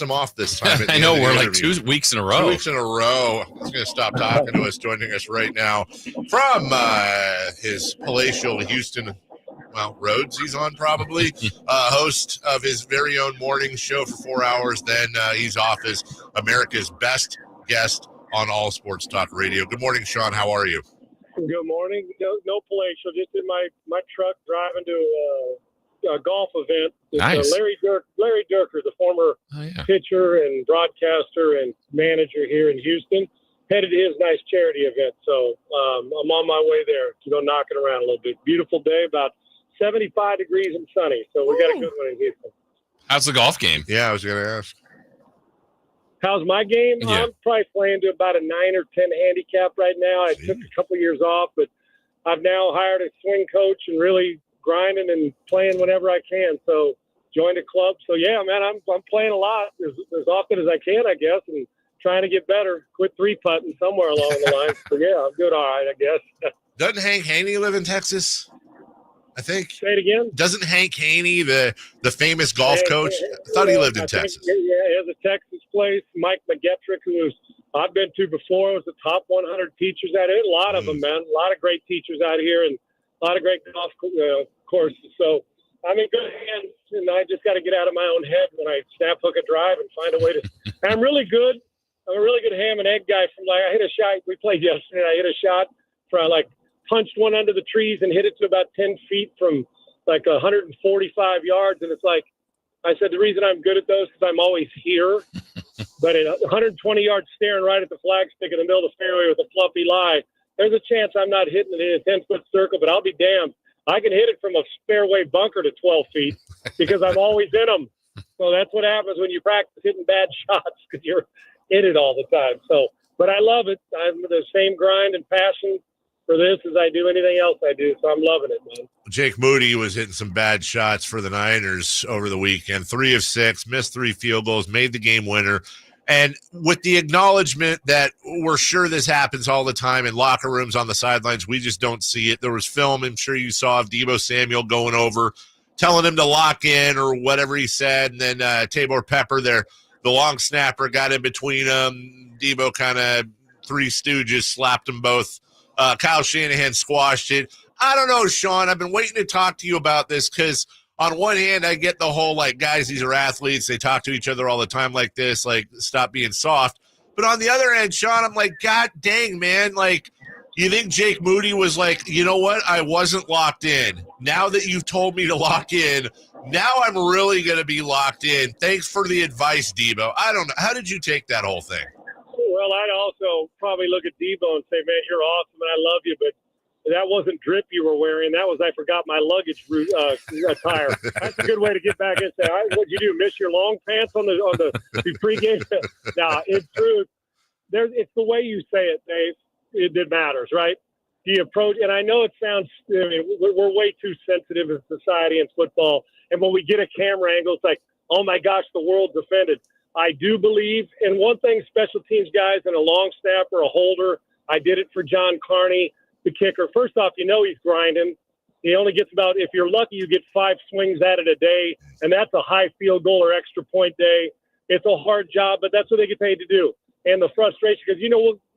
him off this time. I know, we're like 2 weeks in a row. 2 weeks in a row. He's going to stop talking to us, joining us right now from his palatial Houston, roads he's on probably, host of his very own morning show for 4 hours. Then he's off as America's best guest on All Sports Talk Radio. Good morning, Sean. How are you? Good morning. No palatial, just in my truck driving to a golf event. Nice. Larry Durker, the former pitcher and broadcaster and manager here in Houston, headed to his nice charity event. So I'm on my way there to go knocking around a little bit. Beautiful day, about 75 degrees and sunny. So we got a good one in Houston. How's the golf game? Yeah, I was going to ask. How's my game? Yeah. I'm probably playing to about a 9 or 10 handicap right now. I took a couple years off, but I've now hired a swing coach and really grinding and playing whenever I can. So joined a club. So yeah, man, I'm playing a lot as often as I can, I guess, and trying to get better. Quit 3-putting somewhere along the line. So yeah, I'm doing all right, I guess. Doesn't Hank Haney live in Texas? I think. Say it again. Doesn't Hank Haney, the famous golf coach? I thought he lived in Texas. Yeah, he has a Texas place. Mike McGettrick, who I've been to before, was the top 100 teachers out here. A lot of them, man. A lot of great teachers out here and a lot of great golf courses. So I'm in good hands, and I just got to get out of my own head when I snap hook a drive and find a way to. I'm really good. I'm a really good ham and egg guy. I hit a shot. We played yesterday. I hit a shot for punched one under the trees and hit it to about 10 feet from 145 yards. And it's like, I said, the reason I'm good at those is I'm always here. But at 120 yards staring right at the flagstick in the middle of the fairway with a fluffy lie, there's a chance I'm not hitting it in a 10-foot circle, but I'll be damned. I can hit it from a fairway bunker to 12 feet because I'm always in them. So that's what happens when you practice hitting bad shots because you're in it all the time. So, but I love it. I'm the same grind and passion for this as I do anything else I do. So I'm loving it, man. Jake Moody was hitting some bad shots for the Niners over the weekend. 3 of 6, missed 3 field goals, made the game winner. And with the acknowledgement that we're sure this happens all the time in locker rooms on the sidelines, we just don't see it. There was film, I'm sure you saw, of Deebo Samuel going over, telling him to lock in or whatever he said. And then Tabor Pepper there, the long snapper, got in between them. Deebo kind of 3 stooges, slapped them both. Kyle Shanahan squashed it. I don't know, Sean. I've been waiting to talk to you about this because on one hand, I get the whole, guys, these are athletes. They talk to each other all the time like this, stop being soft. But on the other end, Sean, I'm like, God dang, man. You think Jake Moody was you know what? I wasn't locked in. Now that you've told me to lock in, now I'm really going to be locked in. Thanks for the advice, Deebo. I don't know. How did you take that whole thing? Well, I'd also probably look at Deebo and say, man, you're awesome and I love you, but that wasn't drip you were wearing. That was I forgot my luggage attire. That's a good way to get back and say, what'd you do, miss your long pants on the pregame? Nah, it's true. It's the way you say it, Dave. It matters, right? The approach, and I know it sounds, we're way too sensitive in society and football, and when we get a camera angle, it's like, oh my gosh, the world's offended. I do believe, and one thing, special teams guys and a long snapper, a holder, I did it for John Carney, the kicker. First off, he's grinding. He only gets if you're lucky, you get 5 swings at it a day, and that's a high field goal or extra point day. It's a hard job, but that's what they get paid to do. And the frustration, because,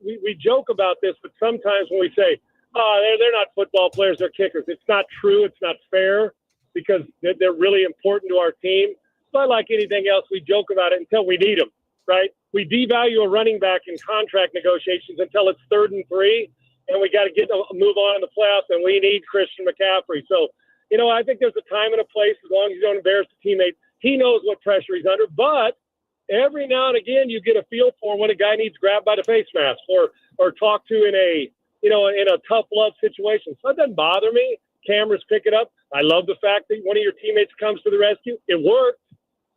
we joke about this, but sometimes when we say, they're not football players, they're kickers, it's not true, it's not fair, because they're really important to our team. But like anything else, we joke about it until we need them, right? We devalue a running back in contract negotiations until it's 3rd and 3, and we got to move on in the playoffs, and we need Christian McCaffrey. So, I think there's a time and a place as long as you don't embarrass the teammate. He knows what pressure he's under, but every now and again you get a feel for when a guy needs grabbed by the face mask or talked to in a tough love situation. So it doesn't bother me. Cameras pick it up. I love the fact that one of your teammates comes to the rescue. It worked.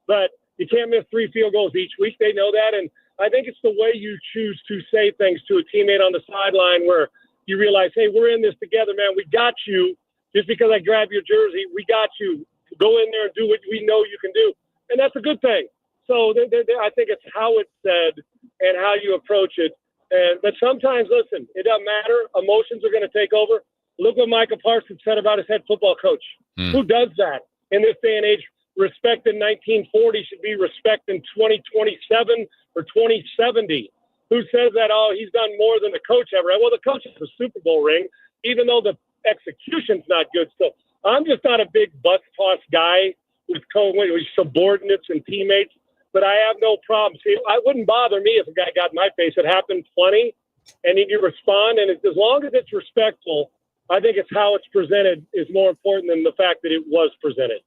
But you can't miss 3 field goals each week. They know that. And I think it's the way you choose to say things to a teammate on the sideline where you realize, hey, we're in this together, man. We got you. Just because I grab your jersey, we got you. Go in there and do what we know you can do. And that's a good thing. So I think it's how it's said and how you approach it. But sometimes, listen, it doesn't matter. Emotions are going to take over. Look what Micah Parsons said about his head football coach. Who does that in this day and age? respect in 1940 should be respect in 2027 or 2070. Who says that, oh, he's done more than the coach ever? Well, the coach has a Super Bowl ring, even though the execution's not good. So I'm just not a big bus toss guy with subordinates and teammates, but I have no problem. See, it wouldn't bother me if a guy got in my face. It happened plenty, and you respond. And as long as it's respectful, I think it's how it's presented is more important than the fact that it was presented.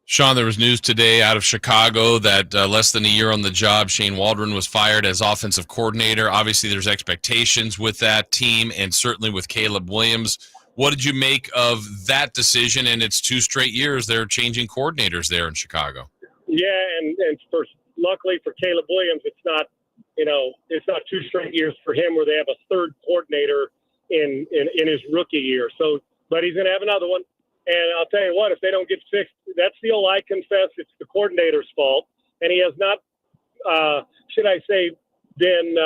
Sean, there was news today out of Chicago that less than a year on the job, Shane Waldron was fired as offensive coordinator. Obviously, there's expectations with that team and certainly with Caleb Williams. What did you make of that decision? And it's 2 straight years they're changing coordinators there in Chicago. Yeah, and luckily for Caleb Williams, it's not 2 straight years for him where they have a third coordinator in his rookie year. So, but he's going to have another one. And I'll tell you what, if they don't get fixed, that's the old I confess it's the coordinator's fault. And he has not, been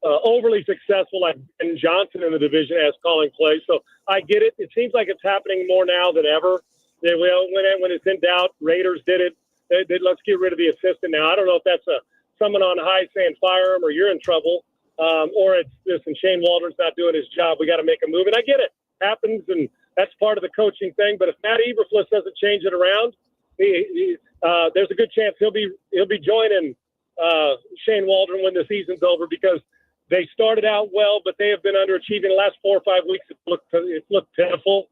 overly successful like Ben Johnson in the division as calling plays. So I get it. It seems like it's happening more now than ever. When it's in doubt, Raiders did it. Let's get rid of the assistant now. I don't know if that's someone on high saying fire him or you're in trouble, or it's this and Shane Waldron's not doing his job. We got to make a move. And I get it. Happens, and that's part of the coaching thing. But if Matt Eberflus doesn't change it around, there's a good chance he'll be joining Shane Waldron when the season's over, because they started out well, but they have been underachieving the last 4 or 5 weeks. It's looked pitiful.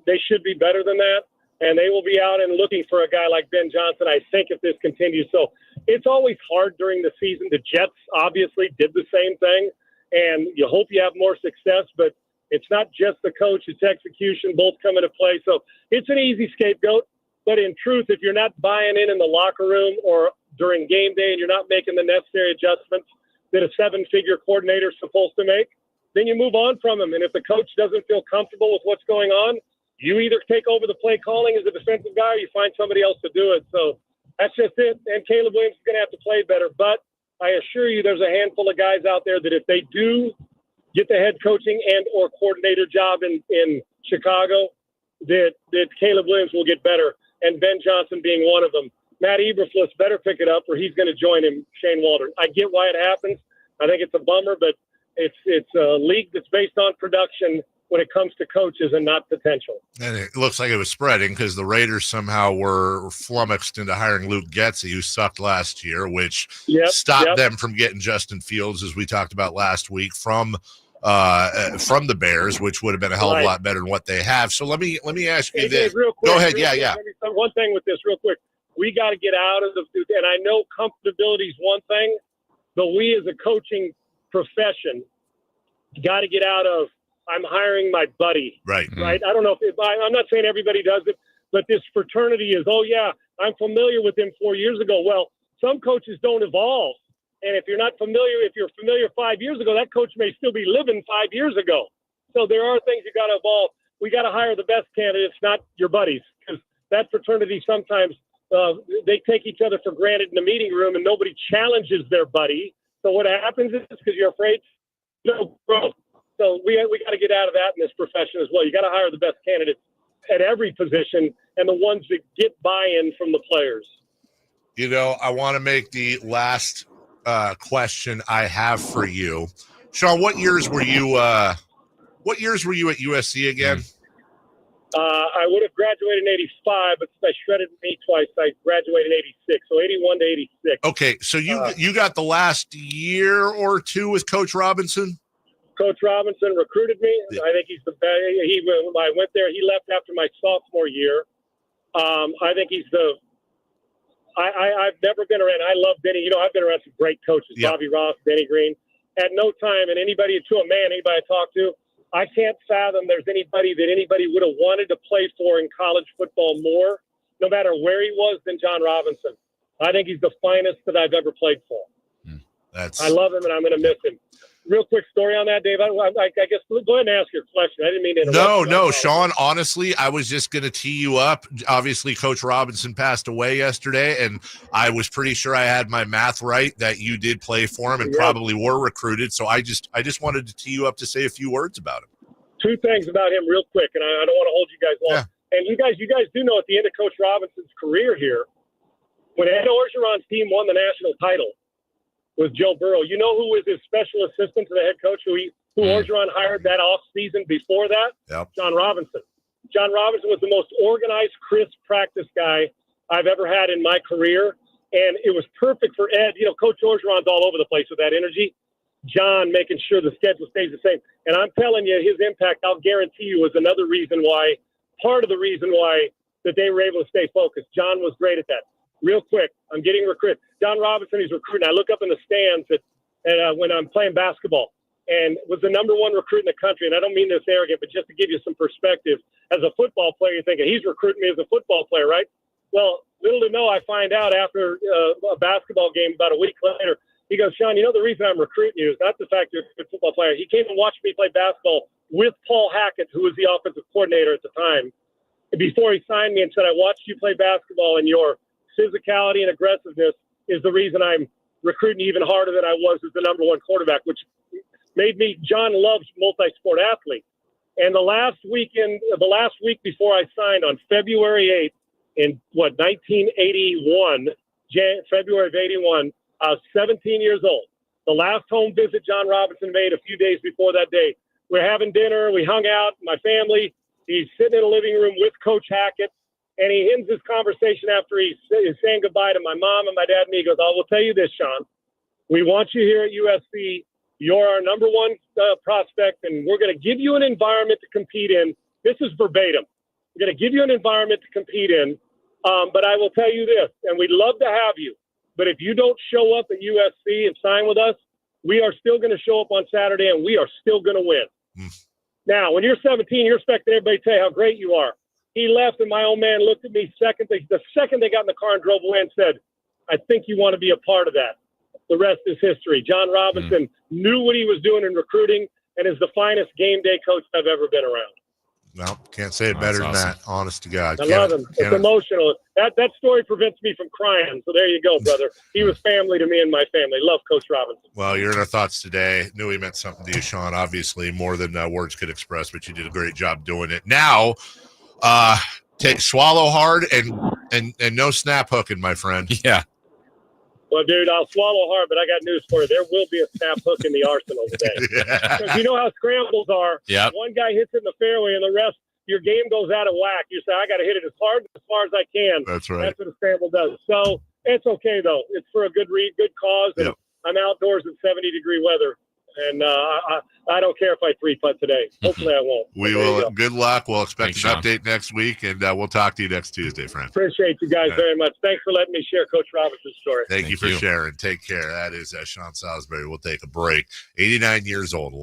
They should be better than that, and they will be out and looking for a guy like Ben Johnson, I think, if this continues. So it's always hard during the season. The Jets obviously did the same thing, and you hope you have more success, but it's not just the coach, it's execution, both come into play. So it's an easy scapegoat. But in truth, if you're not buying in the locker room or during game day and you're not making the necessary adjustments that a 7-figure coordinator is supposed to make, then you move on from him. And if the coach doesn't feel comfortable with what's going on, you either take over the play calling as a defensive guy or you find somebody else to do it. So that's just it. And Caleb Williams is going to have to play better. But I assure you there's a handful of guys out there that if they do get the head coaching and or coordinator job in Chicago, that Caleb Williams will get better, and Ben Johnson being one of them. Matt Eberflus better pick it up or he's going to join him, Shane Waldron. I get why it happens. I think it's a bummer, but it's a league that's based on production when it comes to coaches and not potential. And it looks like it was spreading because the Raiders somehow were flummoxed into hiring Luke Getsy, who sucked last year, which stopped them from getting Justin Fields, as we talked about last week, from the Bears, which would have been a hell of a lot better than what they have. So let me ask you this. Real quick, go ahead. Quick. One thing with this real quick. We got to get out of and I know comfortability is one thing, but we as a coaching profession got to get out of, I'm hiring my buddy. Right. I don't know I'm not saying everybody does it, but this fraternity is, oh yeah, I'm familiar with him 4 years ago. Well, some coaches don't evolve. And if you're familiar 5 years ago, that coach may still be living 5 years ago. So there are things you got to evolve. We got to hire the best candidates, not your buddies, because that fraternity sometimes they take each other for granted in the meeting room and nobody challenges their buddy. So what happens is because you're afraid no growth. So we got to get out of that in this profession as well. You got to hire the best candidates at every position and the ones that get buy-in from the players. I want to make the last question I have for you, Sean. What years were you at USC again? I would have graduated in 85, but since I shredded me twice, I graduated in 86. So 81 to 86. Okay, so you got the last year or two with Coach Robinson. Coach Robinson recruited me. Yeah. I think he's the best. I went there. He left after my sophomore year. I think he's the. I've never been around. I love Benny. I've been around some great coaches, Bobby Ross, Benny Green. At no time, and anybody I talk to, I can't fathom there's anybody would have wanted to play for in college football more, no matter where he was, than John Robinson. I think he's the finest that I've ever played for. I love him, and I'm going to miss him. Real quick story on that, Dave. I guess go ahead and ask your question. I didn't mean to interrupt. No, Sean. Honestly, I was just going to tee you up. Obviously, Coach Robinson passed away yesterday, and I was pretty sure I had my math right that you did play for him and probably were recruited. So I just wanted to tee you up to say a few words about him. Two things about him real quick, and I don't want to hold you guys long. And you guys do know at the end of Coach Robinson's career here, when Ed Orgeron's team won the national title with Joe Burrow, you know who was his special assistant to the head coach who Orgeron hired that off season before that? Yep. John Robinson. John Robinson was the most organized, crisp practice guy I've ever had in my career. And it was perfect for Ed. You know, Coach Orgeron's all over the place with that energy. John making sure the schedule stays the same. And I'm telling you, his impact, I'll guarantee you, was another reason why, part of the reason why that they were able to stay focused. John was great at that. Real quick, I'm getting recruited. John Robinson, he's recruiting. I look up in the stands when I'm playing basketball, and was the number one recruit in the country. And I don't mean this arrogant, but just to give you some perspective, as a football player, you're thinking, he's recruiting me as a football player, right? Well, little to know, I find out after a basketball game about a week later, he goes, Sean, you know the reason I'm recruiting you is not the fact you're a good football player. He came and watched me play basketball with Paul Hackett, who was the offensive coordinator at the time, before he signed me, and said, I watched you play basketball, and your physicality and aggressiveness is the reason I'm recruiting even harder than I was as the number one quarterback, which made me, John loves multi-sport athletes. And the last week before I signed on February 8th in 1981, February of 81, I was 17 years old. The last home visit John Robinson made a few days before that day. We're having dinner. We hung out, my family. He's sitting in the living room with Coach Hackett. And he ends his conversation after he's saying goodbye to my mom and my dad. And he goes, I will tell you this, Sean. We want you here at USC. You're our number one prospect, and we're going to give you an environment to compete in. This is verbatim. We're going to give you an environment to compete in. But I will tell you this, and we'd love to have you. But if you don't show up at USC and sign with us, we are still going to show up on Saturday, and we are still going to win. Now, when you're 17, you're expecting everybody to tell you how great you are. He left, and my old man looked at me the second they got in the car and drove away and said, I think you want to be a part of that. The rest is history. John Robinson knew what he was doing in recruiting and is the finest game day coach I've ever been around. Well, can't say it better than that, honest to God. I love him. It's emotional. That story prevents me from crying. So there you go, brother. He was family to me and my family. Love Coach Robinson. Well, you're in our thoughts today. Knew he meant something to you, Sean, obviously, more than words could express, but you did a great job doing it. Now, swallow hard and no snap hooking, my friend. Yeah. Well, dude, I'll swallow hard, but I got news for you. There will be a snap hook in the arsenal today. Because you know how scrambles are. Yep. One guy hits it in the fairway, and the rest, your game goes out of whack. You say, I got to hit it as hard and as far as I can. That's right. That's what a scramble does. So it's okay, though. It's for a good cause, and I'm outdoors in 70-degree weather. And I don't care if I three-putt today. Hopefully I won't. We will. Good luck. We'll expect Thanks, an update next week, and we'll talk to you next Tuesday, friend. Appreciate you guys very much. Thanks for letting me share Coach Robinson's story. Thank you for sharing. Take care. That is Sean Salisbury. We'll take a break. 89 years old,